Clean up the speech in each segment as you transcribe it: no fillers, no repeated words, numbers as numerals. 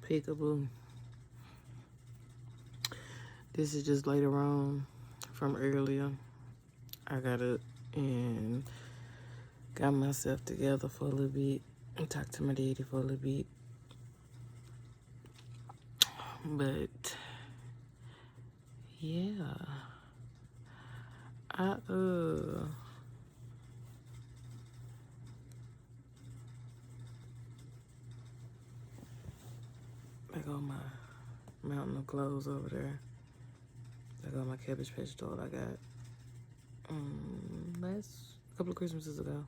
Peekaboo. This is just later on from earlier. I got up and got myself together for a little bit and talked to my daddy for a little bit. But yeah, I got my mountain of clothes over there. I got my Cabbage Patch doll I got last couple of Christmases ago.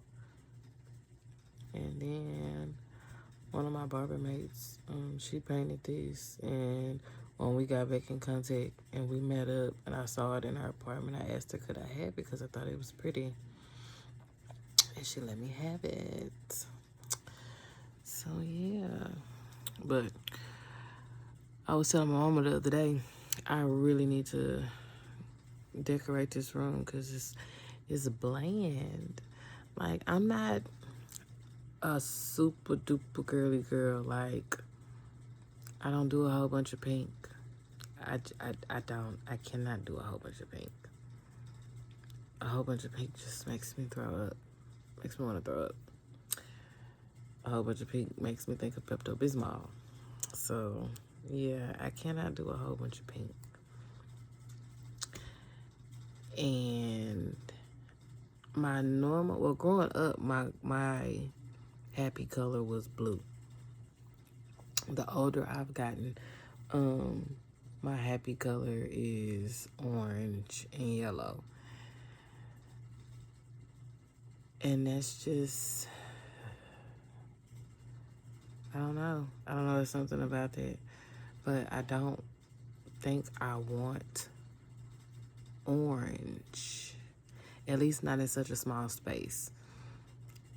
And then one of my barber mates, she painted this, and when we got back in contact and we met up and I saw it in her apartment, I asked her could I have it because I thought it was pretty, and she let me have it. So yeah, but I was telling my mama the other day, I really need to decorate this room because it's bland. Like, I'm not a super duper girly girl. Like, I don't do a whole bunch of pink. I cannot do a whole bunch of pink. A whole bunch of pink just makes me throw up. Makes me want to throw up. A whole bunch of pink makes me think of Pepto-Bismol. So, yeah, I cannot do a whole bunch of pink. And growing up, my happy color was blue. The older I've gotten, my happy color is orange and yellow. And that's just, I don't know. There's something about that. But I don't think I want orange. At least not in such a small space.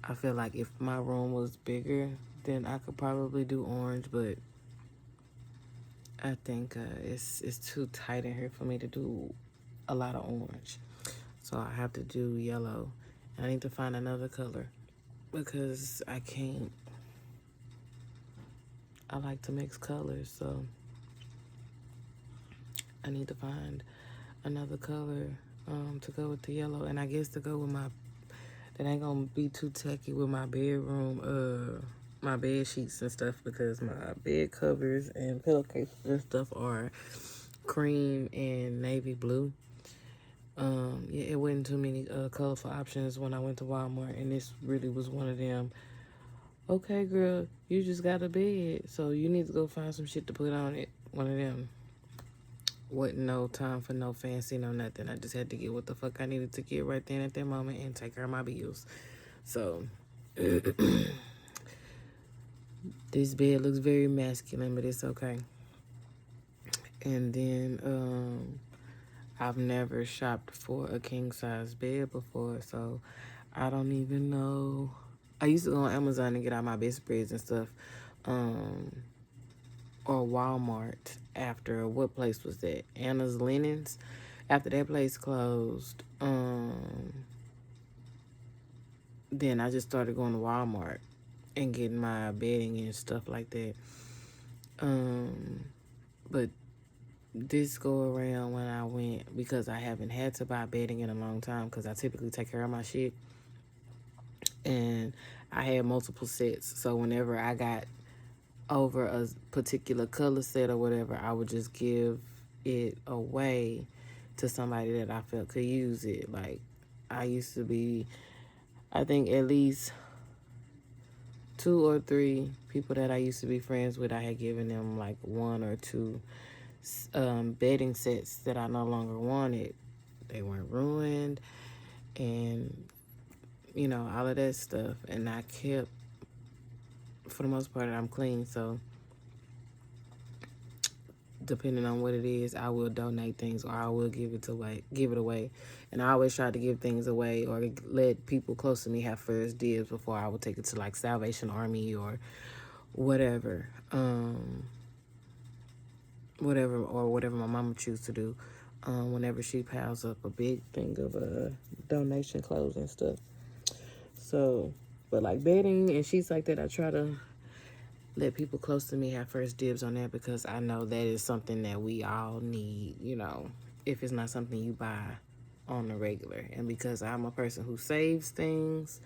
I feel like if my room was bigger, then I could probably do orange, but I think it's too tight in here for me to do a lot of orange. So I have to do yellow. I need to find another color because I can't. I like to mix colors, so I need to find another color to go with the yellow. And I guess to go with that ain't gonna be too tacky with my bedroom, my bed sheets and stuff, because my bed covers and pillowcases and stuff are cream and navy blue. Yeah, it wasn't too many colorful options when I went to Walmart, and this really was one of them. Okay, girl, you just got a bed, so you need to go find some shit to put on it. One of them. Wasn't no time for no fancy, no nothing. I just had to get what the fuck I needed to get right then at that moment and take care of my bills. So, this bed looks very masculine, but it's okay. And then, I've never shopped for a king-size bed before, so I don't even know. I used to go on Amazon and get all my bedspreads and stuff, or Walmart after, what place was that? Anna's Linens. After that place closed, then I just started going to Walmart and getting my bedding and stuff like that. But this go around when I went, because I haven't had to buy bedding in a long time because I typically take care of my shit. And I had multiple sets. So whenever I got over a particular color set or whatever, I would just give it away to somebody that I felt could use it. Like, I used to be, I think at least 2 or 3 people that I used to be friends with, I had given them like 1 or 2 bedding sets that I no longer wanted. They weren't ruined and, you know, all of that stuff. And I kept, for the most part, I'm clean, so depending on what it is, I will donate things or I will give it away. And I always try to give things away or let people close to me have first dibs before I would take it to like Salvation Army or whatever. Whatever my mama choose to do. Whenever she piles up a big thing of donation clothes and stuff. So, but like bedding and sheets like that, I try to let people close to me have first dibs on that, because I know that is something that we all need, you know, if it's not something you buy on the regular. And because I'm a person who saves things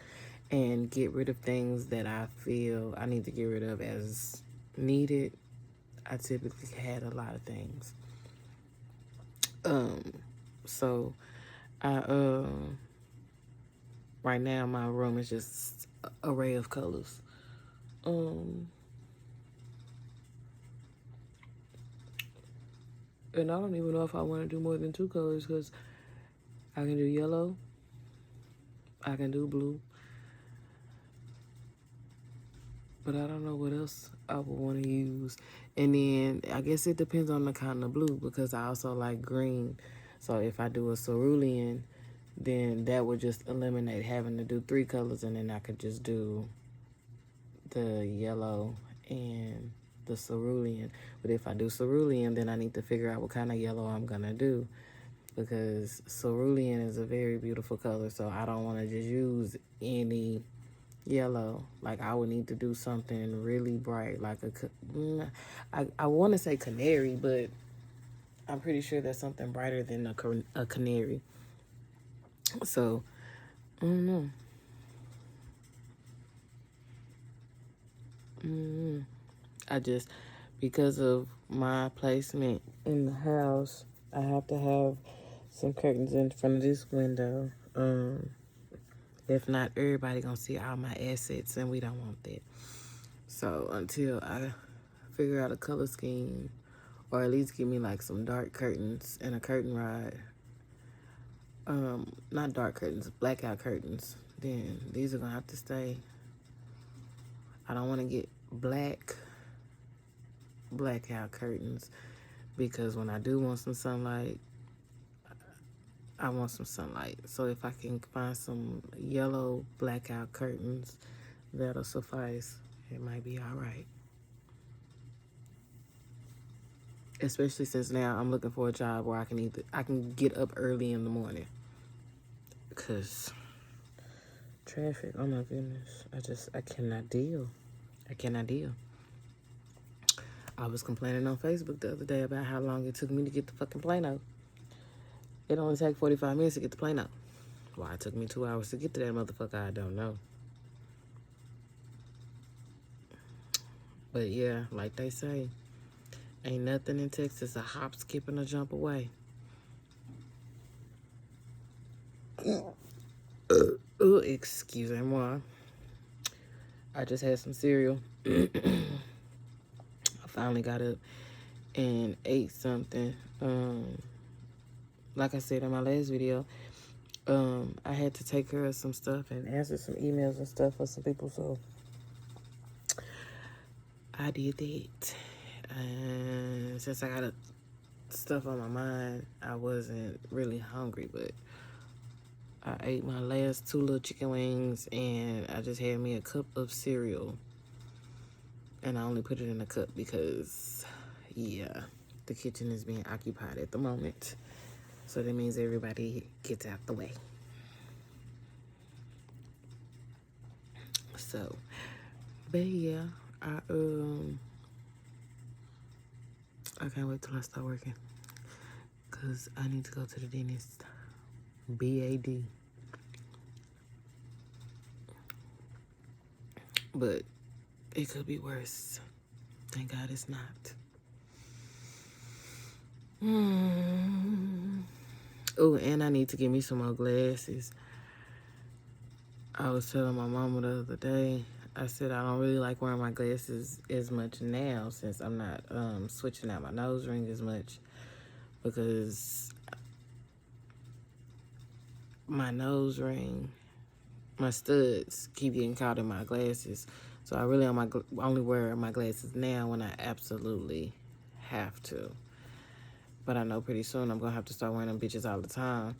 and get rid of things that I feel I need to get rid of as needed, I typically had a lot of things. So I right now my room is just an array of colors. And I don't even know if I want to do more than 2 colors, because I can do yellow, I can do blue, but I don't know what else I would want to use. And then I guess it depends on the kind of blue, because I also like green. So if I do a cerulean, then that would just eliminate having to do 3 colors, and then I could just do the yellow and the cerulean. But if I do cerulean, then I need to figure out what kind of yellow I'm gonna do, because cerulean is a very beautiful color, so I don't want to just use any yellow. Like, I would need to do something really bright, like I want to say canary, but I'm pretty sure that's something brighter than a canary. So I don't know. I just, because of my placement in the house, I have to have some curtains in front of this window. If not, everybody gonna see all my assets, and we don't want that. So until I figure out a color scheme, or at least give me like some dark curtains and a curtain rod, not dark curtains, blackout curtains, then these are gonna have to stay. I don't want to get blackout curtains, because when I do want some sunlight, I want some sunlight. So if I can find some yellow blackout curtains, that'll suffice. It might be all right. Especially since now I'm looking for a job where I can get up early in the morning. Cause traffic, oh my goodness, I cannot deal. I cannot deal. I was complaining on Facebook the other day about how long it took me to get to fucking Plano. It only take 45 minutes to get to Plano. Why it took me 2 hours to get to that motherfucker, I don't know. But yeah, like they say, ain't nothing in Texas a hop, skip, and a jump away. Excusez-moi. I just had some cereal. I finally got up and ate something. Like I said in my last video, I had to take care of some stuff and answer some emails and stuff for some people, so I did that. And since I got stuff on my mind, I wasn't really hungry, but I ate my last 2 little chicken wings, and I just had me a cup of cereal. And I only put it in a cup because, yeah, the kitchen is being occupied at the moment. So that means everybody gets out the way. So, but yeah, I can't wait till I start working, because I need to go to the dentist. BAD. But it could be worse. Thank God it's not. Oh, and I need to get me some more glasses. I was telling my mama the other day, I said I don't really like wearing my glasses as much now, since I'm not switching out my nose ring as much, because my nose ring, my studs keep getting caught in my glasses. So I really only wear my glasses now when I absolutely have to. But I know pretty soon I'm going to have to start wearing them bitches all the time.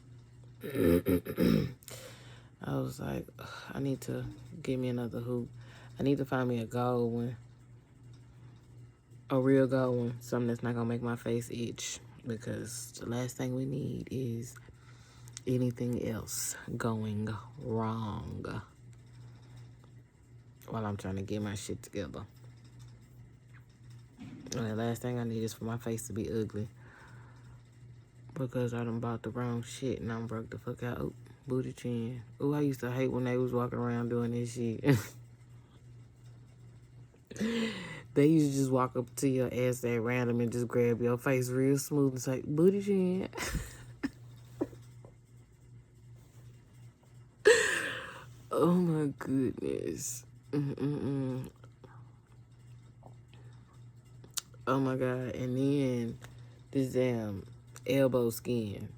I was like, I need to get me another hoop. I need to find me a gold one. A real gold one. Something that's not going to make my face itch. Because the last thing we need is anything else going wrong while I'm trying to get my shit together. And the last thing I need is for my face to be ugly. Because I done bought the wrong shit and I'm broke the fuck out. Oh, booty chin. Oh, I used to hate when they was walking around doing this shit. They used to just walk up to your ass at random and just grab your face real smooth and say, booty chin. Oh my goodness. Oh my God. And then this damn elbow skin.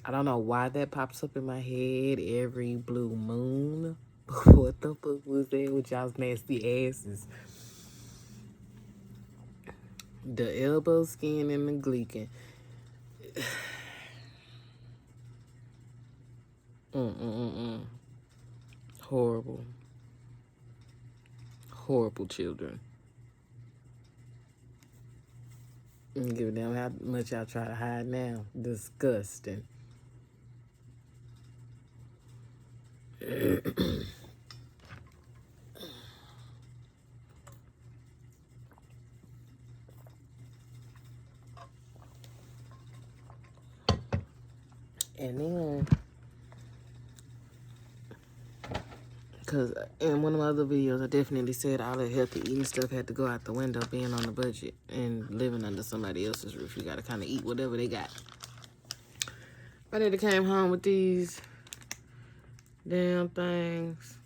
I don't know why that pops up in my head every blue moon. What the fuck was that with y'all's nasty asses? The elbow skin and the gleeking. Horrible. Horrible children. I don't give a damn how much y'all try to hide now. Disgusting. And then, because in one of my other videos, I definitely said all that healthy eating stuff had to go out the window being on the budget and living under somebody else's roof. You got to kind of eat whatever they got. But I came home with these damn things.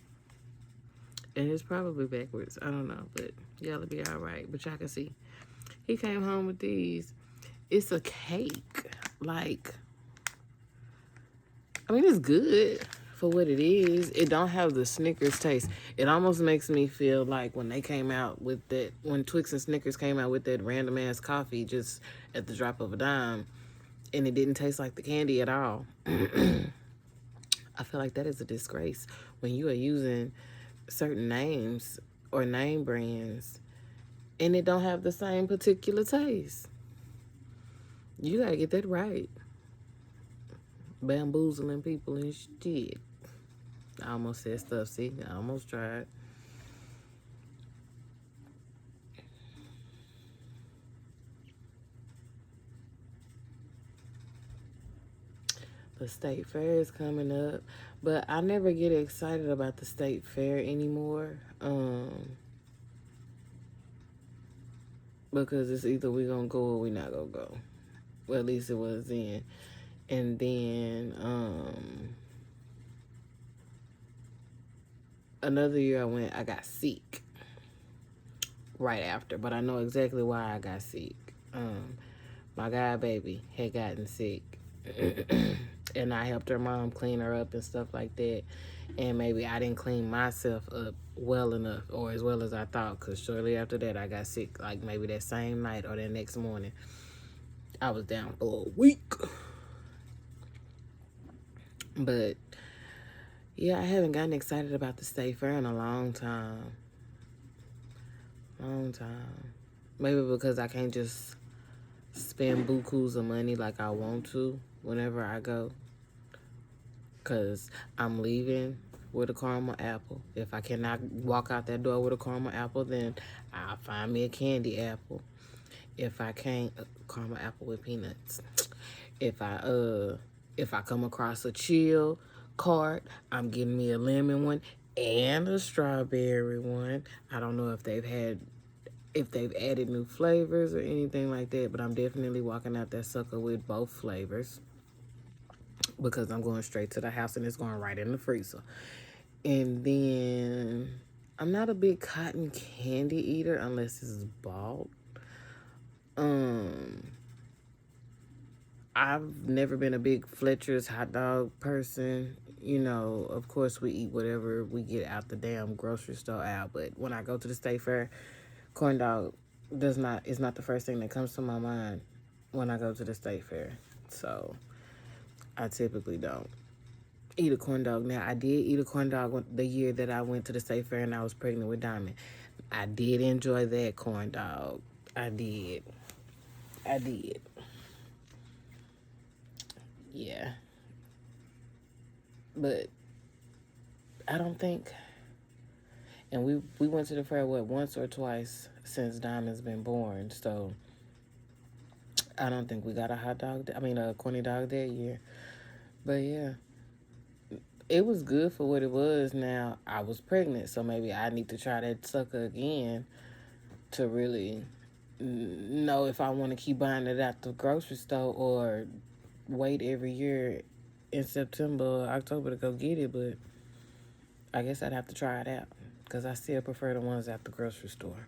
And it's probably backwards. I don't know. But y'all be all right. But y'all can see. He came home with these. It's a cake. Like, I mean, it's good for what it is. It don't have the Snickers taste. It almost makes me feel like when they came out with that, when Twix and Snickers came out with that random ass coffee just at the drop of a dime, and it didn't taste like the candy at all. I feel like that is a disgrace when you are using certain names or name brands and it don't have the same particular taste. You gotta get that right. Bamboozling people and shit. I almost said stuff. See, I almost tried. The state fair is coming up, but I never get excited about the state fair anymore. Because it's either we gonna go or we not gonna go. Well, at least it was then. And then another year I went, I got sick right after, but I know exactly why I got sick. My god baby had gotten sick. And I helped her mom clean her up and stuff like that. And maybe I didn't clean myself up well enough or as well as I thought, because shortly after that I got sick, like maybe that same night or that next morning. I was down for a week. But yeah, I haven't gotten excited about the state fair in a long time. Maybe because I can't just spend bukus of money like I want to whenever I go. Because I'm leaving with a caramel apple. If I cannot walk out that door with a caramel apple, then I'll find me a candy apple. If I can't, caramel apple with peanuts. If I come across a chill cart, I'm getting me a lemon one and a strawberry one. I don't know if they've added new flavors or anything like that, but I'm definitely walking out that sucker with both flavors because I'm going straight to the house and it's going right in the freezer. And then I'm not a big cotton candy eater unless it's bought. I've never been a big Fletcher's hot dog person. You know, of course we eat whatever we get out the damn grocery store out. But when I go to the state fair, corn dog is not the first thing that comes to my mind when I go to the state fair. So I typically don't eat a corn dog. Now, I did eat a corn dog the year that I went to the state fair and I was pregnant with Diamond. I did enjoy that corn dog. I did. Yeah. But I don't think, And we went to the fair, once or twice since Diamond's been born. So I don't think we got a a corny dog that year. But yeah, it was good for what it was. Now, I was pregnant, so maybe I need to try that sucker again to really know if I want to keep buying it at the grocery store or wait every year in September or October to go get it. But I guess I'd have to try it out because I still prefer the ones at the grocery store.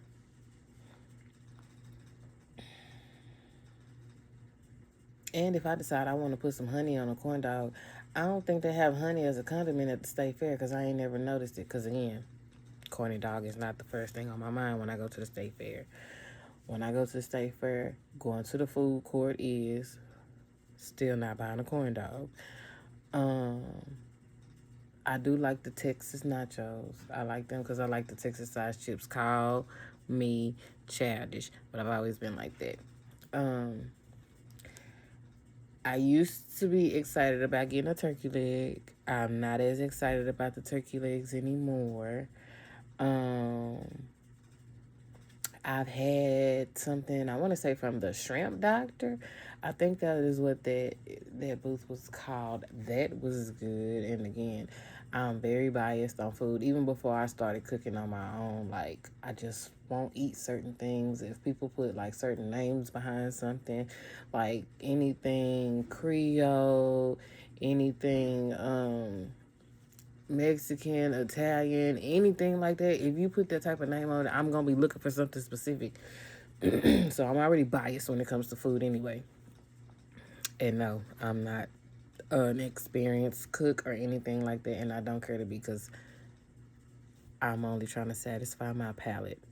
And if I decide I want to put some honey on a corn dog, I don't think they have honey as a condiment at the state fair because I ain't never noticed it. Because again, corny dog is not the first thing on my mind when I go to the state fair. When I go to the state fair, going to the food court is still not buying a corn dog. I do like the Texas nachos. I like them because I like the Texas size chips. Call me childish, but I've always been like that. I used to be excited about getting a turkey leg. I'm not as excited about the turkey legs anymore. I've had something, I want to say, from the shrimp doctor. I think that is what that booth was called. That was good. And again, I'm very biased on food. Even before I started cooking on my own, like, I just won't eat certain things. If people put, like, certain names behind something, like anything Creole, anything Mexican, Italian, anything like that, if you put that type of name on it, I'm going to be looking for something specific. So I'm already biased when it comes to food anyway. And no, I'm not an experienced cook or anything like that, and I don't care to be because I'm only trying to satisfy my palate.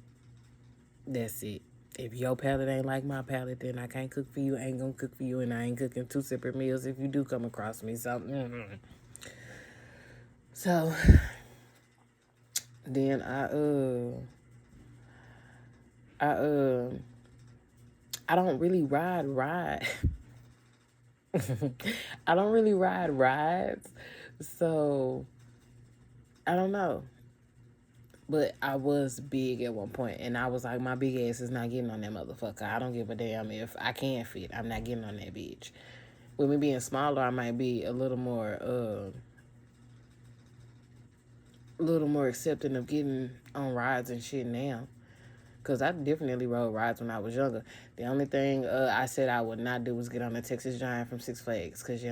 That's it. If your palate ain't like my palate, then I can't cook for you, ain't gonna cook for you, and I ain't cooking two separate meals if you do come across me. So, So, then I don't really ride. I don't really ride rides, so I don't know. But I was big at one point, and I was like, my big ass is not getting on that motherfucker. I don't give a damn if I can't fit. I'm not getting on that bitch. With me being smaller, I might be a little more accepting of getting on rides and shit now. Because I definitely rode rides when I was younger. The only thing I said I would not do was get on the Texas Giant from Six Flags. Because,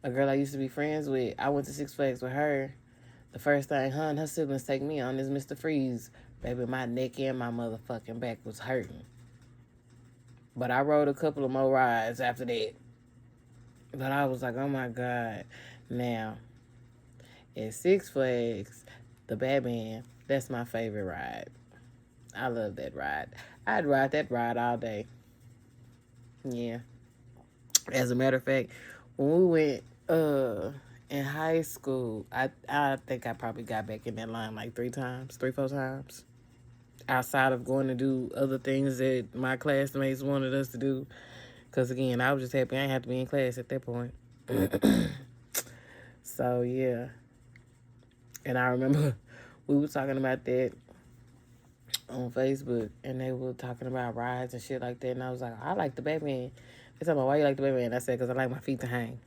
a girl I used to be friends with, I went to Six Flags with her. The first thing her and her siblings take me on is Mr. Freeze. Baby, my neck and my motherfucking back was hurting. But I rode a couple of more rides after that. But I was like, oh my God. Now, at Six Flags, the Batman, that's my favorite ride. I love that ride. I'd ride that ride all day. Yeah. As a matter of fact, when we went in high school, I think I probably got back in that line like 4 times. Outside of going to do other things that my classmates wanted us to do. Because again, I was just happy I didn't have to be in class at that point. So yeah. And I remember we were talking about that on Facebook, and they were talking about rides and shit like that. And I was like, I like the Batman. They talking about, why you like the Batman? I said, because I like my feet to hang.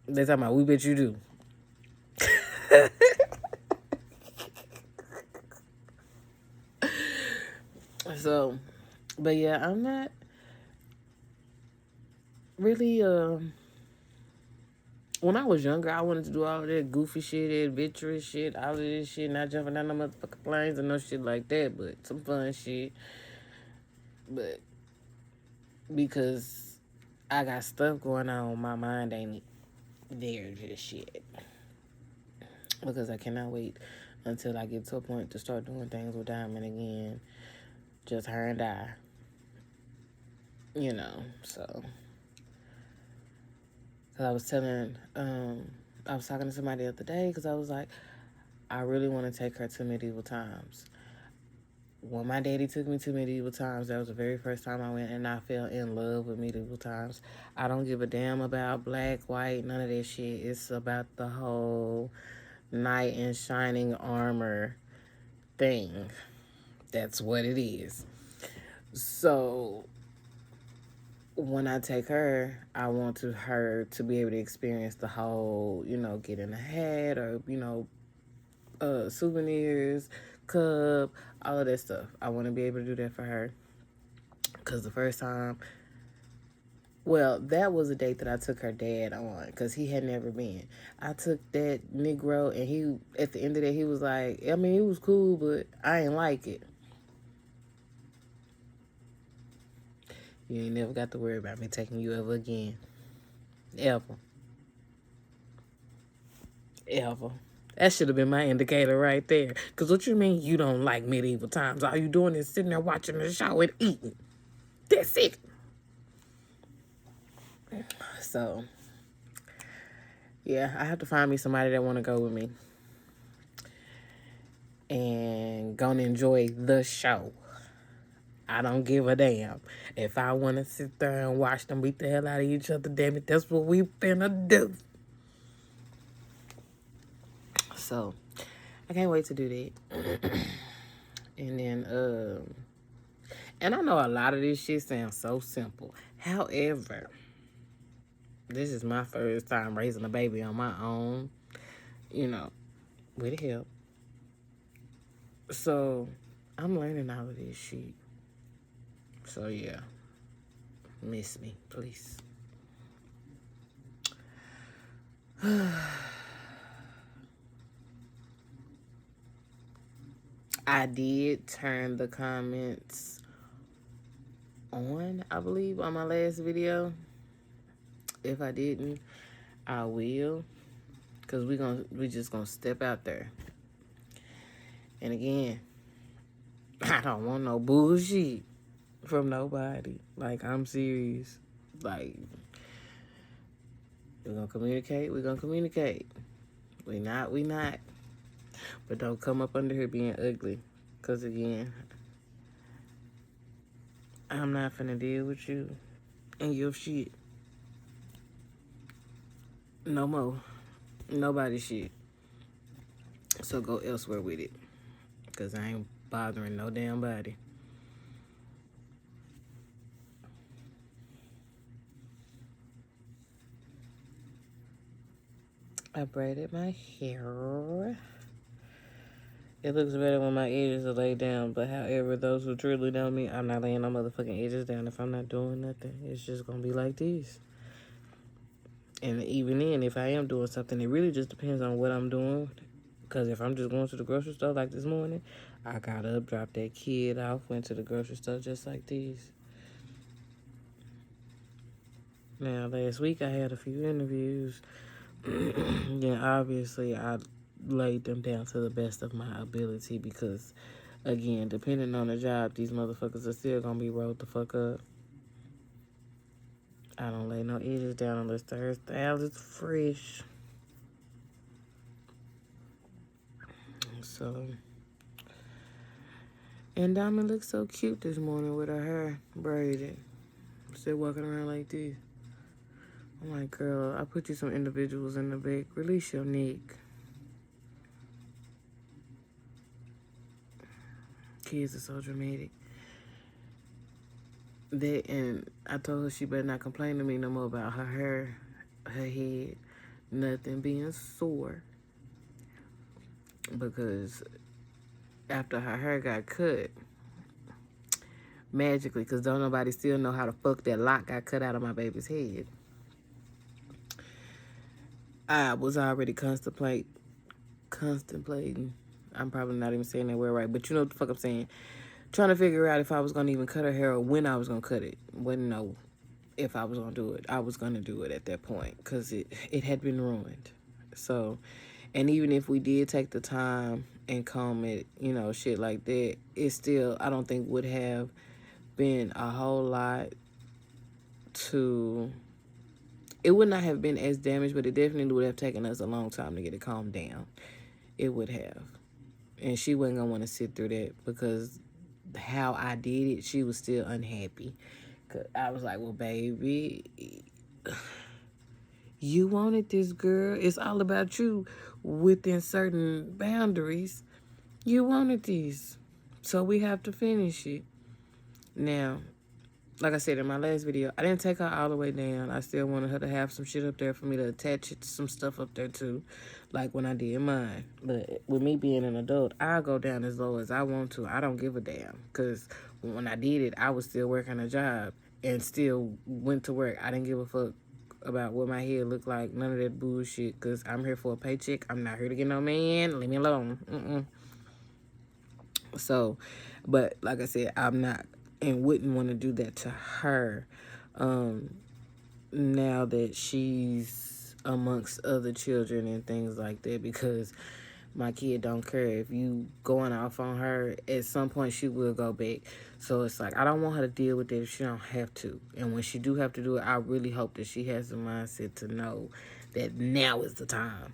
They talking about, we bet you do. So, but yeah, I'm not really, when I was younger, I wanted to do all of that goofy shit, adventurous shit, all of this shit, not jumping down the motherfucking planes and no shit like that, but some fun shit. But because I got stuff going on, my mind ain't there just shit. Because I cannot wait until I get to a point to start doing things with Diamond again. Just her and I. So. Because I was talking to somebody the other day because I was like, I really want to take her to Medieval Times. When my daddy took me to Medieval Times, that was the very first time I went, and I fell in love with Medieval Times. I don't give a damn about black, white, none of that shit. It's about the whole knight in shining armor thing. That's what it is. So when I take her, I want her to be able to experience the whole, getting a hat or, souvenirs, cup, all of that stuff. I want to be able to do that for her. Because the first time, well, that was a date that I took her dad on because he had never been. I took that Negro and he, at the end of that, he was like, I mean, it was cool, but I ain't like it. You ain't never got to worry about me taking you ever again. Ever. Ever. That should have been my indicator right there. Because what you mean you don't like medieval times? All you doing is sitting there watching the show and eating. That's it. So, yeah, I have to find me somebody that want to go with me. And gonna enjoy the show. I don't give a damn. If I want to sit there and watch them beat the hell out of each other, damn it, that's what we finna do. So, I can't wait to do that. And then, and I know a lot of this shit sounds so simple. However, this is my first time raising a baby on my own, with help. So, I'm learning all of this shit. So, yeah. Miss me, please. I did turn the comments on, I believe, on my last video. If I didn't, I will. Because we just gonna step out there. And again, I don't want no bullshit from nobody. Like, I'm serious. Like, we're gonna communicate. We not. But don't come up under here being ugly. Because again, I'm not finna deal with you and your shit. No more. Nobody shit. So go elsewhere with it. Because I ain't bothering no damn body. I braided my hair. It looks better when my edges are laid down, but however, those who truly know me, I'm not laying no motherfucking edges down if I'm not doing nothing. It's just gonna be like this. And even then, if I am doing something, it really just depends on what I'm doing. Because if I'm just going to the grocery store like this morning, I got up, dropped that kid off, went to the grocery store just like this. Now, last week I had a few interviews. Yeah, obviously I laid them down to the best of my ability because, again, depending on the job, these motherfuckers are still gonna be rolled the fuck up. I don't lay no edges down unless the hairstyle is fresh. So, and Diamond looks so cute this morning with her hair braided. Still walking around like this. I'm like, girl, I put you some individuals in the back. Release your neck. Kids are so dramatic. That, and I told her she better not complain to me no more about her hair, her head, nothing being sore. Because after her hair got cut, magically, because don't nobody still know how the fuck that lock got cut out of my baby's head, I was already contemplating. I'm probably not even saying that word right, but you know what the fuck I'm saying. Trying to figure out if I was going to even cut her hair or when I was going to cut it. Wouldn't know if I was going to do it. I was going to do it at that point because it had been ruined. So, and even if we did take the time and comb it, shit like that, it still, I don't think would have been a whole lot to, it would not have been as damaged, but it definitely would have taken us a long time to get it calmed down. It would have. And she wasn't going to want to sit through that because how I did it, she was still unhappy. Cause I was like, well, baby, you wanted this, girl. It's all about you. within certain boundaries, you wanted these. So we have to finish it. Now, like I said in my last video, I didn't take her all the way down. I still wanted her to have some shit up there for me to attach it to some stuff up there too, like when I did mine. But with me being an adult, I'll go down as low as I want to. I don't give a damn. Because when I did it, I was still working a job and still went to work. I didn't give a fuck about what my head looked like. None of that bullshit. Because I'm here for a paycheck. I'm not here to get no man. Leave me alone. So, but like I said, I'm not and wouldn't want to do that to her now that she's amongst other children and things like that, because my kid don't care if you going off on her. At some point she will go back. So it's like, I don't want her to deal with it if she don't have to. And when she do have to do it, I really hope that she has the mindset to know that now is the time.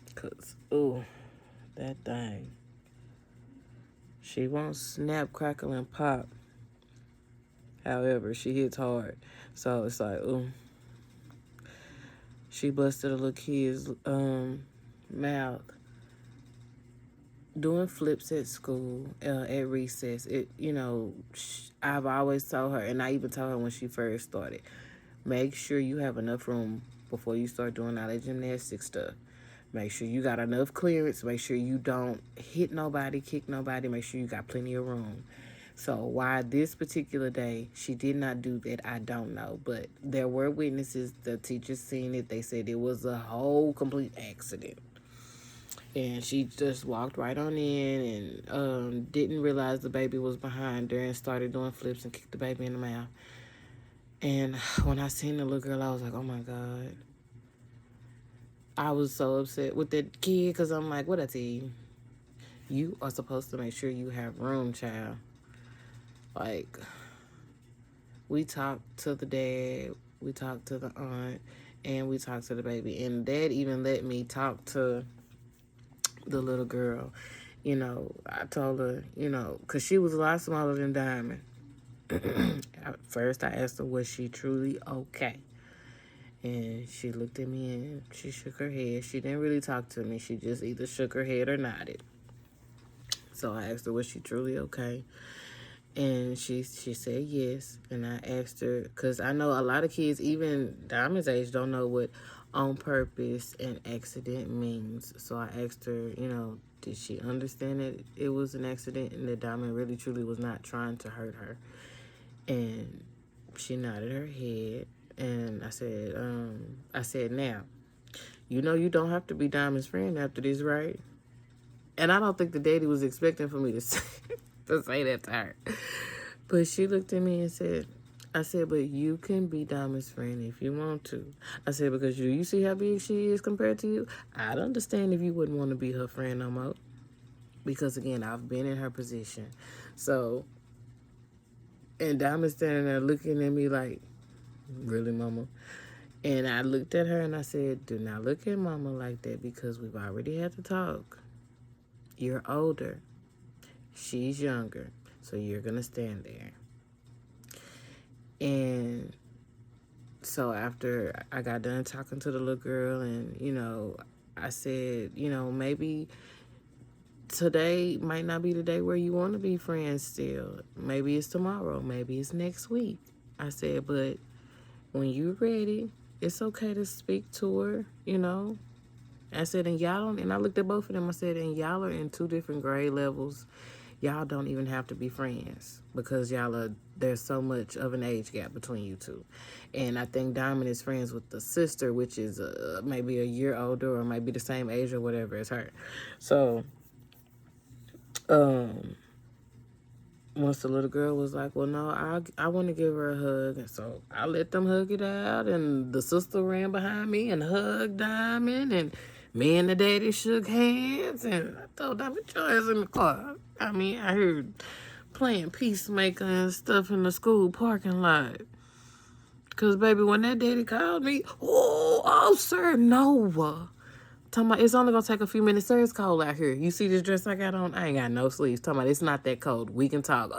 Because, ooh, that thing. She won't snap, crackle, and pop. However, she hits hard. So it's like, ooh. She busted a little kid's mouth doing flips at school, at recess. I've always told her, and I even told her when she first started, make sure you have enough room before you start doing all that gymnastic stuff. Make sure you got enough clearance. Make sure you don't hit nobody, kick nobody. Make sure you got plenty of room. So why this particular day she did not do that, I don't know. But there were witnesses. The teachers seen it. They said it was a whole complete accident. And she just walked right on in and didn't realize the baby was behind her and started doing flips and kicked the baby in the mouth. And when I seen the little girl, I was like, oh my God. I was so upset with that kid because I'm like, what I tell you? You are supposed to make sure you have room, child. Like, we talked to the dad, we talked to the aunt, and we talked to the baby. And dad even let me talk to the little girl. I told her, because she was a lot smaller than Diamond. At first, I asked her, was she truly okay? And she looked at me and she shook her head. She didn't really talk to me. She just either shook her head or nodded. So I asked her, was she truly okay? And she said yes. And I asked her, because I know a lot of kids, even Diamond's age, don't know what on purpose and accident means. So I asked her, did she understand that it was an accident and that Diamond really truly was not trying to hurt her? And she nodded her head. And I said, now, you don't have to be Diamond's friend after this, right? And I don't think the daddy was expecting for me to say that to her. But she looked at me and said, but you can be Diamond's friend if you want to. I said, because you see how big she is compared to you? I'd understand if you wouldn't want to be her friend no more. Because, again, I've been in her position. So, and Diamond's standing there looking at me like, really, Mama? And I looked at her and I said, do not look at Mama like that because we've already had to talk. You're older. She's younger. So you're going to stand there. And so after I got done talking to the little girl and, I said, maybe today might not be the day where you want to be friends still. Maybe it's tomorrow. Maybe it's next week. I said, but when you're ready, it's okay to speak to her, I said, and I looked at both of them. I said, and y'all are in 2 different grade levels. Y'all don't even have to be friends because there's so much of an age gap between you two. And I think Diamond is friends with the sister, which is maybe a year older or maybe the same age or whatever as her. So, once the little girl was like, well, no, I want to give her a hug. And so I let them hug it out. And the sister ran behind me and hugged Diamond. And me and the daddy shook hands. And I told Diamond, put your ass in the car. I heard playing Peacemaker and stuff in the school parking lot. Because, baby, when that daddy called me, oh, sir, no. Talking about, it's only going to take a few minutes. Sir, it's cold out here. You see this dress I got on? I ain't got no sleeves. Talking about, it's not that cold. We can talk.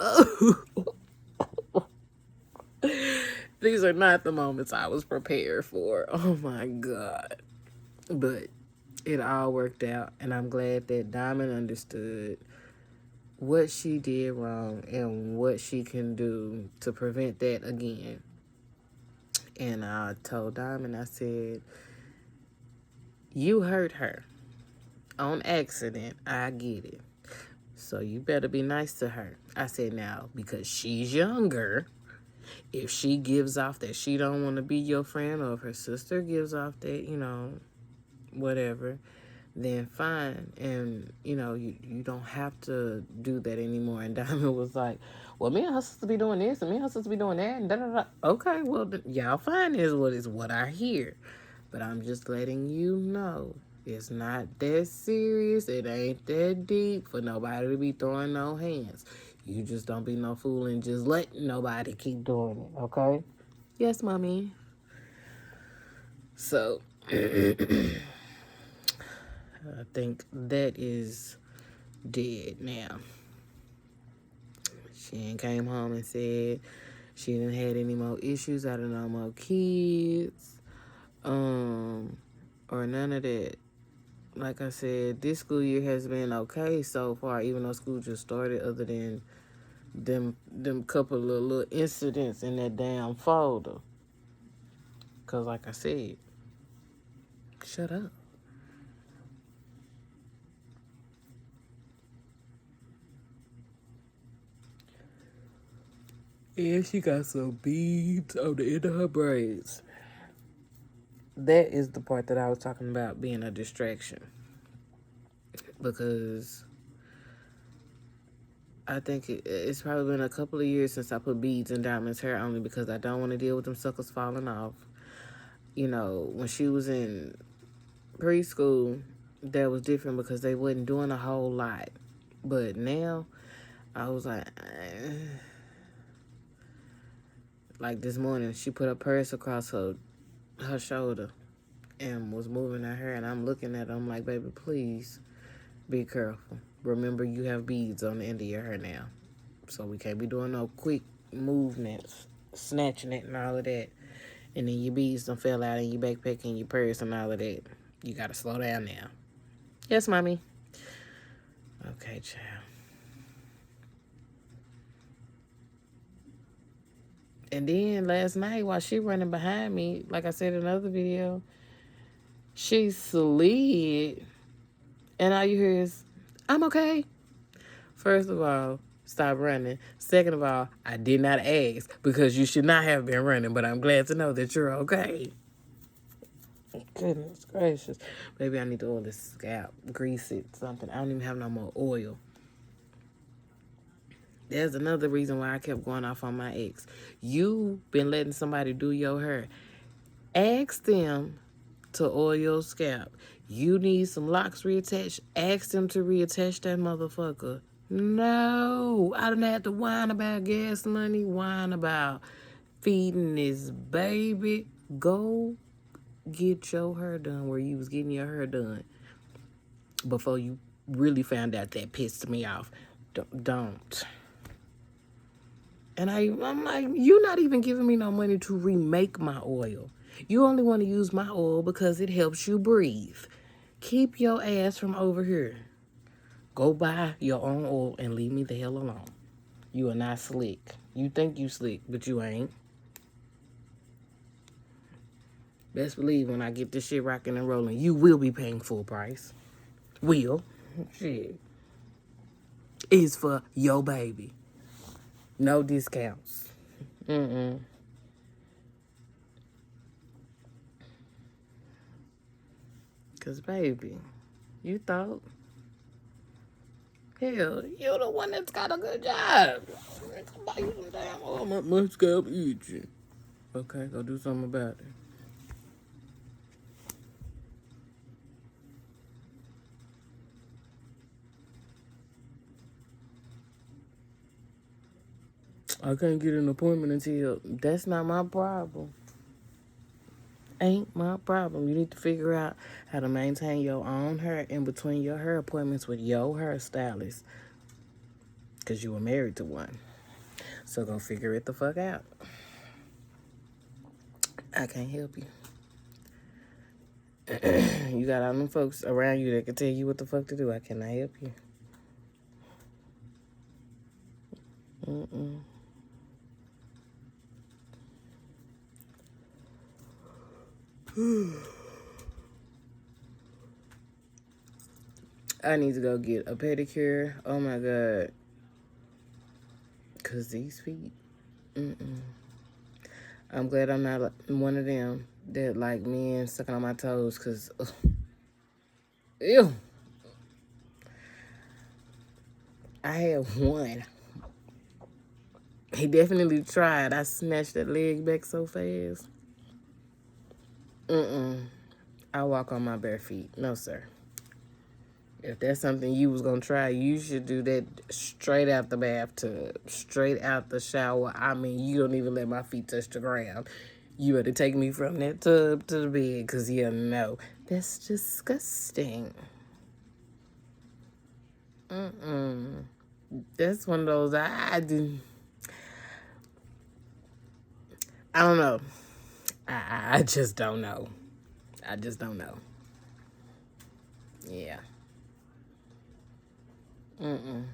These are not the moments I was prepared for. Oh, my God. But it all worked out, and I'm glad that Diamond understood what she did wrong and what she can do to prevent that again. And I told Diamond, I said, you hurt her on accident. I get it. So you better be nice to her. I said, now, because she's younger, if she gives off that she don't want to be your friend, or if her sister gives off that, whatever, then fine. And, you don't have to do that anymore. And Diamond was like, well, me and her sister be doing this, and me and her sister be doing that, and da-da-da. Okay, well, y'all fine is what I hear. But I'm just letting you know, it's not that serious. It ain't that deep for nobody to be throwing no hands. You just don't be no fool and just let nobody keep doing it, okay? Yes, mommy. So, I think that is dead now. She ain't came home and said she didn't had any more issues out of no more kids, or none of that. Like I said, this school year has been okay so far, even though school just started, other than them couple of little incidents in that damn folder. Cause like I said, shut up. And she got some beads on the end of her braids. That is the part that I was talking about being a distraction. Because I think it's probably been a couple of years since I put beads in Diamond's hair, only because I don't want to deal with them suckers falling off. When she was in preschool, that was different because they wasn't doing a whole lot. But now, I was like this morning, she put her purse across her shoulder and was moving her hair, and I'm looking at her, I'm like, baby, please be careful. Remember, you have beads on the end of your hair now. So we can't be doing no quick movements, snatching it and all of that. And then your beads done fell out in your backpack and your purse and all of that. You gotta slow down now. Yes, mommy. Okay, child. And then last night, while she running behind me, like I said in another video, she slid, and all you hear is, I'm okay. First of all, stop running. Second of all, I did not ask because you should not have been running, but I'm glad to know that you're okay. Goodness gracious. Maybe I need to oil this scalp, grease it, something. I don't even have no more oil. There's another reason why I kept going off on my ex. You've been letting somebody do your hair. Ask them to oil your scalp. You need some locks reattached. Ask them to reattach that motherfucker. No, I done had to whine about gas money, whine about feeding this baby. Go get your hair done where you was getting your hair done before you really found out that pissed me off. Don't. And I'm like, you're not even giving me no money to remake my oil. You only want to use my oil because it helps you breathe. Keep your ass from over here. Go buy your own oil and leave me the hell alone. You are not slick. You think you slick, but you ain't. Best believe when I get this shit rocking and rolling, you will be paying full price. Will. Shit. It's for your baby. No discounts. Mm-mm. Because, baby, you thought, hell, you're the one that's got a good job. Buy you some damn oil. My scalp itching. Okay, go do something about it. I can't get an appointment until, that's not my problem. Ain't my problem. You need to figure out how to maintain your own hair in between your hair appointments with your hairstylist. Because you were married to one. So go figure it the fuck out. I can't help you. You got all them folks around you that can tell you what the fuck to do. I cannot help you. Mm-mm. I need to go get a pedicure. Oh my God. Because these feet. Mm-mm. I'm glad I'm not one of them that like men sucking on my toes. Because, ew. I had one. He definitely tried. I snatched that leg back so fast. Mm-mm. I walk on my bare feet. No, sir. If that's something you was gonna try, you should do that straight out the bathtub, straight out the shower. I mean, you don't even let my feet touch the ground. You better take me from that tub to the bed, cause yeah, no, that's disgusting. Mm-mm. That's one of those I didn't. I don't know. I just don't know. I just don't know. Yeah. Mm-mm.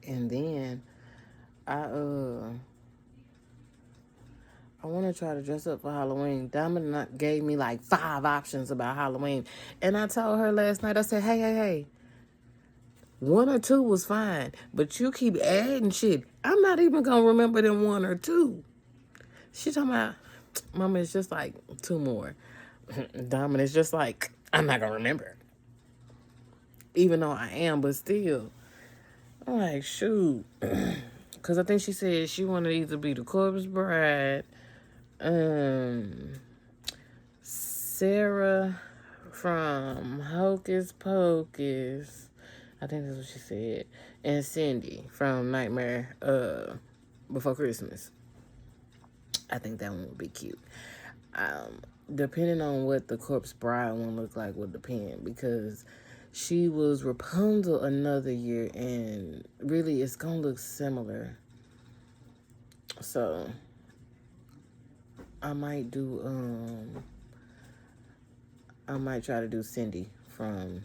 And then I I want to try to dress up for Halloween. Dominic gave me like 5 options about Halloween. And I told her last night, I said, hey, 1 or 2 was fine. But you keep adding shit. I'm not even going to remember them 1 or 2. She talking about, Mama, it's just like 2 more. Dominic's just like, I'm not going to remember. Even though I am, but still. I'm like, shoot. Because I think she said she wanted to either be the Corpse Bride, Sarah from Hocus Pocus. I think that's what she said. And Cindy from Nightmare Before Christmas. I think that one would be cute. Um, Depending on what the Corpse Bride one look like would depend, because she was Rapunzel another year and really it's gonna look similar. So I might do I might try to do Cindy from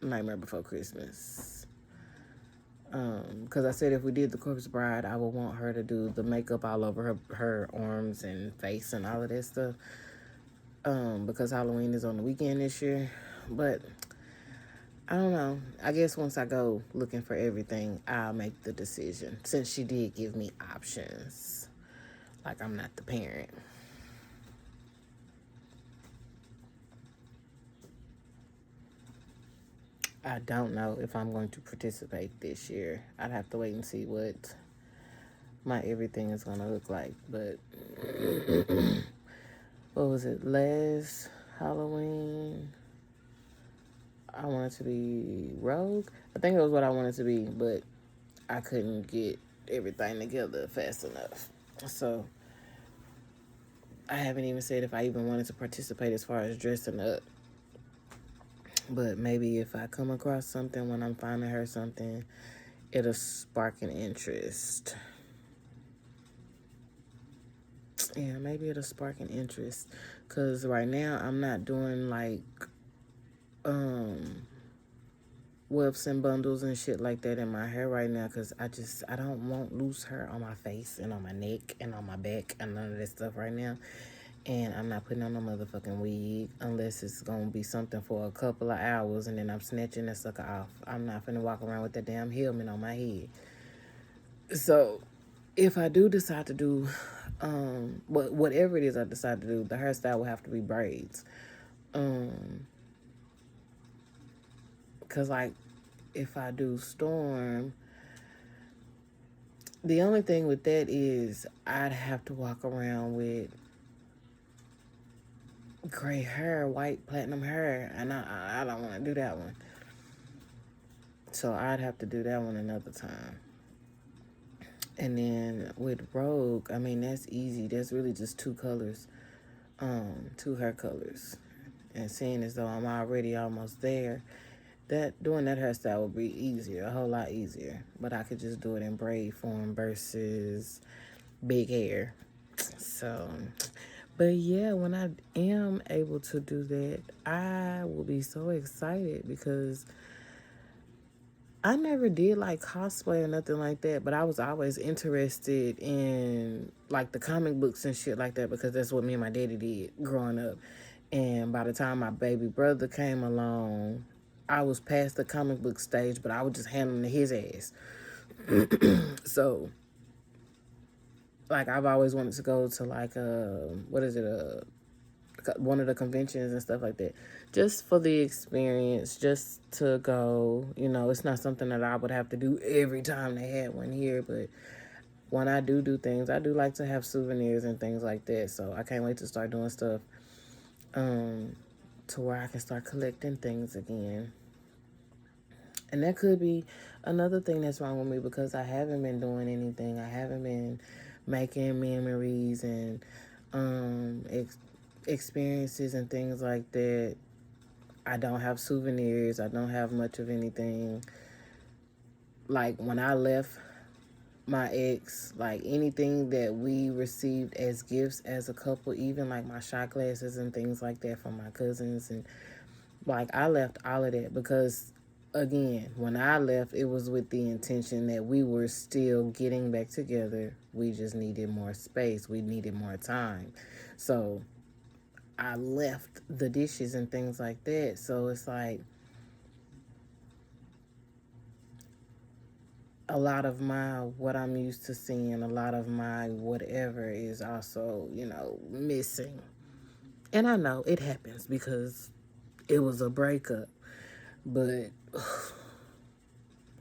Nightmare Before Christmas. Because I said if we did the Corpse Bride, I would want her to do the makeup all over her arms and face and all of that stuff. Because Halloween is on the weekend this year. But I don't know. I guess once I go looking for everything, I'll make the decision. Since she did give me options. Like I'm not the parent. I don't know if I'm going to participate this year. I'd have to wait and see what my everything is going to look like. But what was it? Last Halloween, I wanted to be Rogue. I think it was what I wanted to be, but I couldn't get everything together fast enough. So I haven't even said if I even wanted to participate as far as dressing up. But maybe if I come across something when I'm finding her something, it'll spark an interest. Yeah, maybe it'll spark an interest. Because right now I'm not doing like wefts and bundles and shit like that in my hair right now. Because I don't want loose hair on my face and on my neck and on my back and none of that stuff right now. And I'm not putting on no motherfucking wig unless it's going to be something for a couple of hours and then I'm snatching that sucker off. I'm not finna walk around with that damn helmet on my head. So if I do decide to do, whatever it is I decide to do, the hairstyle will have to be braids. Because, like, if I do Storm, the only thing with that is I'd have to walk around with gray hair, white platinum hair, and I don't want to do that one. So I'd have to do that one another time. And then with Rogue, I mean, that's easy. That's really just 2 colors, 2 hair colors. And seeing as though I'm already almost there, doing that hairstyle would be easier, a whole lot easier. But I could just do it in braid form versus big hair. So, but yeah, when I am able to do that, I will be so excited because I never did like cosplay or nothing like that, but I was always interested in like the comic books and shit like that because that's what me and my daddy did growing up. And by the time my baby brother came along, I was past the comic book stage, but I was just handling his ass. So, like, I've always wanted to go to like what is it, one of the conventions and stuff like that, just for the experience, just to go. You know, it's not something that I would have to do every time they had one here, but when I do things, I do like to have souvenirs and things like that. So I can't wait to start doing stuff to where I can start collecting things again. And that could be another thing that's wrong with me because I haven't been doing anything. I haven't been making memories and experiences and things like that. I don't have souvenirs. I don't have much of anything. Like when I left my ex, like anything that we received as gifts as a couple, even like my shot glasses and things like that from my cousins, and like I left all of that because again, when I left, it was with the intention that we were still getting back together. We just needed more space. We needed more time. So I left the dishes and things like that. So it's like a lot of my what I'm used to seeing, a lot of my whatever is also, missing. And I know it happens because it was a breakup. But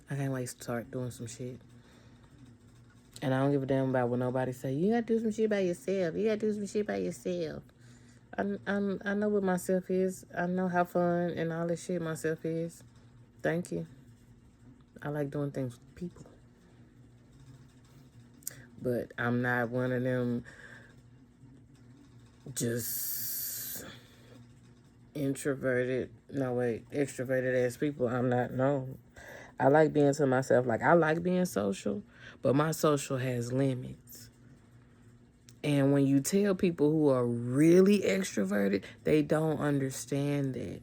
I can't wait to start doing some shit. And I don't give a damn about what nobody say. You gotta do some shit by yourself. You gotta do some shit by yourself. I know what myself is. I know how fun and all this shit myself is. Thank you. I like doing things with people. But I'm not one of them just extroverted ass people. I'm not, no. I like being to myself. Like, I like being social, but my social has limits. And when you tell people who are really extroverted, they don't understand that.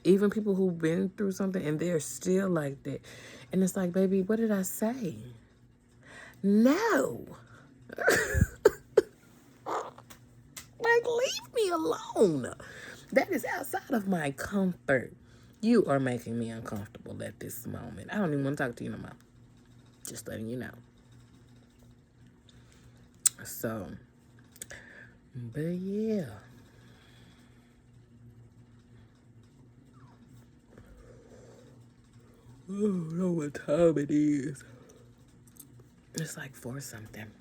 Even people who've been through something and they're still like that. And it's like, baby, what did I say? No. Like, leave me alone. That is outside of my comfort. You are making me uncomfortable at this moment. I don't even want to talk to you no more. Just letting you know. So, but yeah. I don't know what time it is. It's like 4 something.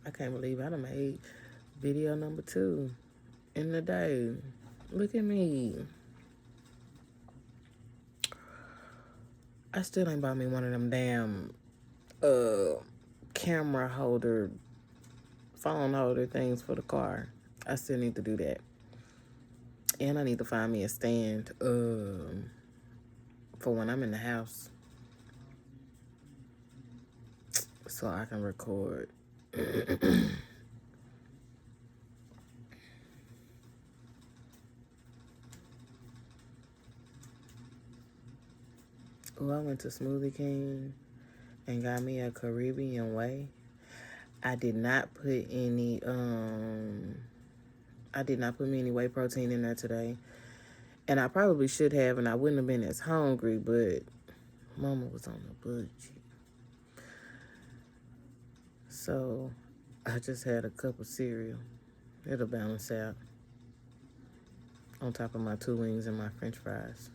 I can't believe I done made video number 2 in the day. Look at me. I still ain't bought me one of them damn camera holder, phone holder things for the car. I still need to do that. And I need to find me a stand for when I'm in the house so I can record. Oh, I went to Smoothie King and got me a Caribbean Way. I did not put any whey protein in there today. And I probably should have, and I wouldn't have been as hungry, but Mama was on the budget. So I just had a cup of cereal. It'll balance out. On top of my 2 wings and my French fries.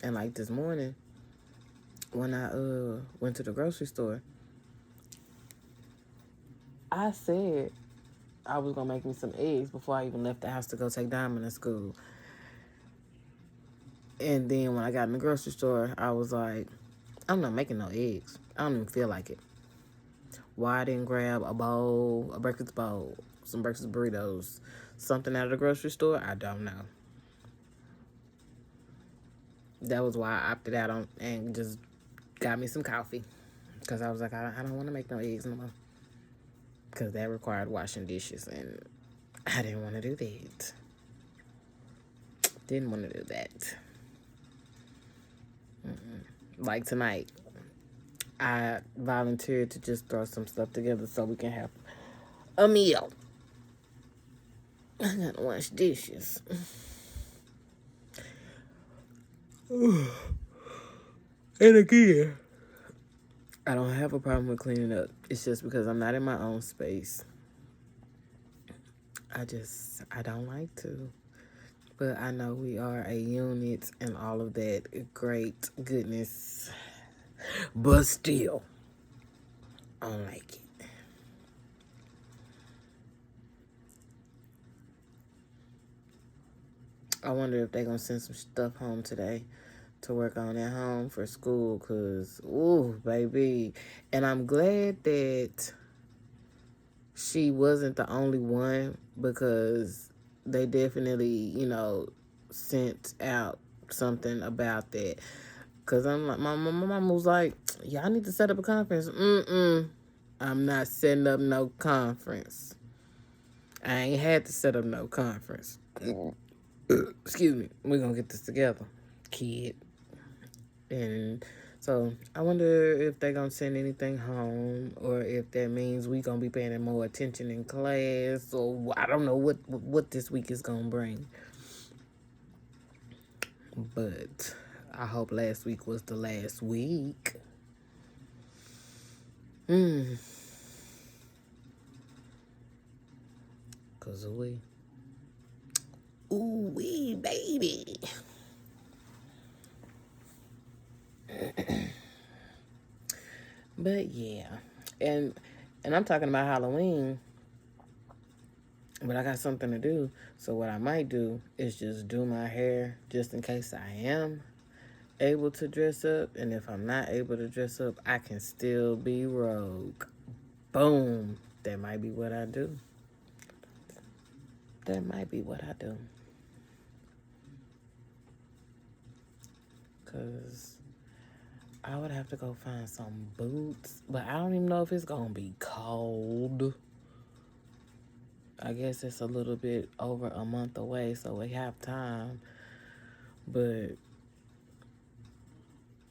And like this morning, when I went to the grocery store, I said I was gonna make me some eggs before I even left the house to go take Diamond to school. And then when I got in the grocery store, I was like, I'm not making no eggs. I don't even feel like it. Why I didn't grab a bowl, a breakfast bowl, some breakfast burritos, something out of the grocery store, I don't know. That was why I opted out on and just got me some coffee. Because I was like, I don't want to make no eggs no more. Because that required washing dishes, and I didn't want to do that. Didn't want to do that. Like tonight, I volunteered to just throw some stuff together so we can have a meal. I gotta wash dishes. And again, I don't have a problem with cleaning up. It's just because I'm not in my own space. I don't like to. But I know we are a unit and all of that great goodness. But still, I don't like it. I wonder if they're going to send some stuff home today to work on at home for school. Because, ooh, baby. And I'm glad that she wasn't the only one, because they definitely, sent out something about that. Because I'm like, my mom was like, y'all need to set up a conference. I'm not setting up no conference. I ain't had to set up no conference. Excuse me. We're going to get this together, kid. And so I wonder if they're going to send anything home, or if that means we going to be paying more attention in class, or I don't know what this week is going to bring. But I hope last week was the last week. Cause ooh-wee, baby. But yeah, and I'm talking about Halloween, but I got something to do. So what I might do is just do my hair, just in case I am able to dress up. And if I'm not able to dress up, I can still be rogue. Boom. That might be what I do. That might be what I do. Because I would have to go find some boots. But I don't even know if it's going to be cold. I guess it's a little bit over a month away, so we have time. But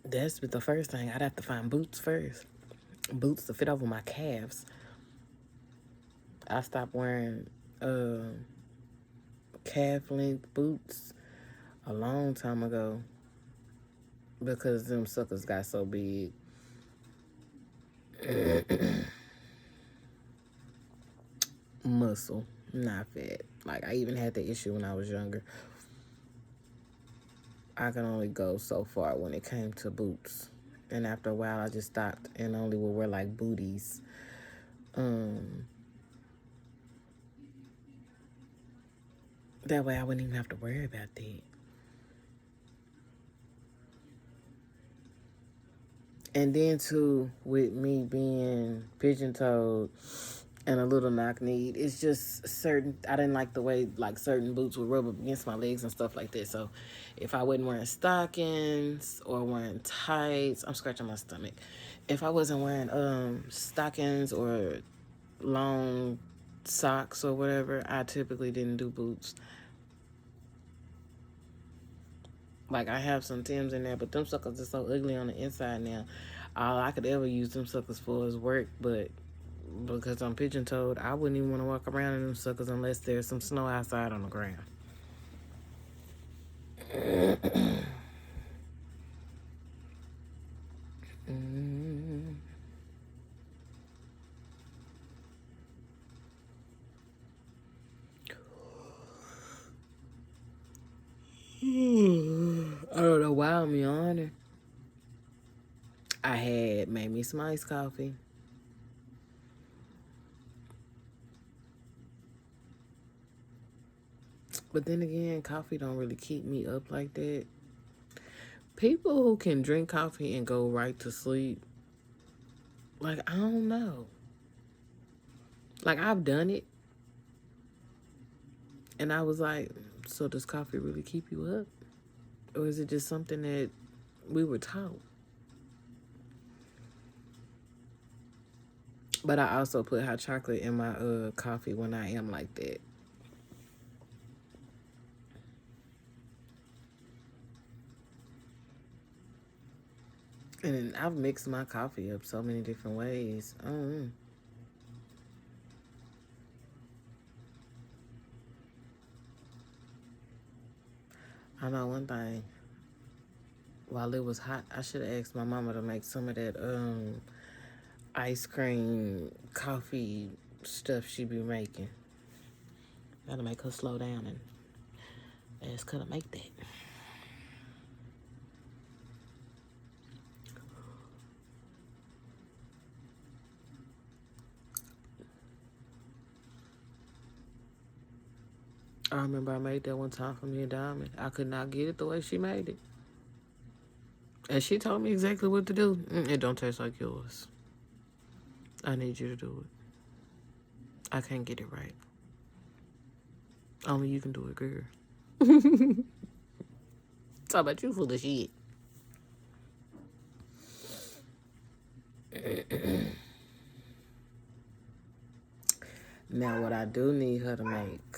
that's the first thing. I'd have to find boots first. Boots to fit over my calves. I stopped wearing calf-length boots a long time ago because them suckers got so big. Muscle, not fat. Like, I even had the issue when I was younger. I could only go so far when it came to boots. And after a while, I just stopped and only would wear, like, booties. That way I wouldn't even have to worry about that. And then, too, with me being pigeon-toed and a little knock-kneed, it's just certain, I didn't like the way, like, certain boots would rub up against my legs and stuff like that. So if I wasn't wearing stockings or wearing tights, I'm scratching my stomach. If I wasn't wearing stockings or long socks or whatever, I typically didn't do boots. Like, I have some Timbs in there, but them suckers are so ugly on the inside now. All I could ever use them suckers for is work, but because I'm pigeon-toed, I wouldn't even want to walk around in them suckers unless there's some snow outside on the ground. I don't know why I'm yawning. I had made me some iced coffee. But then again, coffee don't really keep me up like that. People who can drink coffee and go right to sleep, like, I don't know. Like, I've done it, and I was like, so does coffee really keep you up? Or is it just something that we were taught? But I also put hot chocolate in my coffee when I am like that. And I've mixed my coffee up so many different ways. I know one thing. While it was hot, I should have asked my mama to make some of that ice cream coffee stuff she be making. That'll make her slow down and ask her to make that. I remember I made that one time for me and Diamond. I could not get it the way she made it. And she told me exactly what to do. It don't taste like yours. I need you to do it. I can't get it right. Only you can do it, girl. Talk about you full of shit. Now, what I do need her to make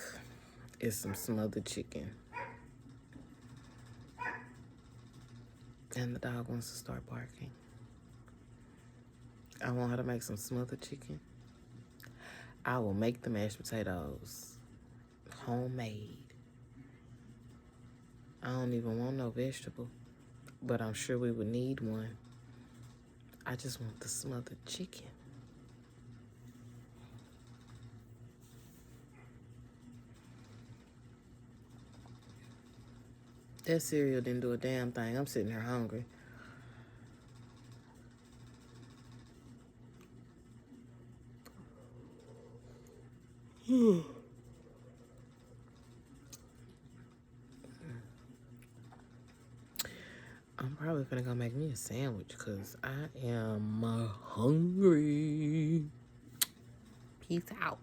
is some smothered chicken. And the dog wants to start barking. I want her to make some smothered chicken. I will make the mashed potatoes homemade. I don't even want no vegetable, but I'm sure we would need one. I just want the smothered chicken. That cereal didn't do a damn thing. I'm sitting here hungry. I'm probably gonna go make me a sandwich because I am hungry. Peace out.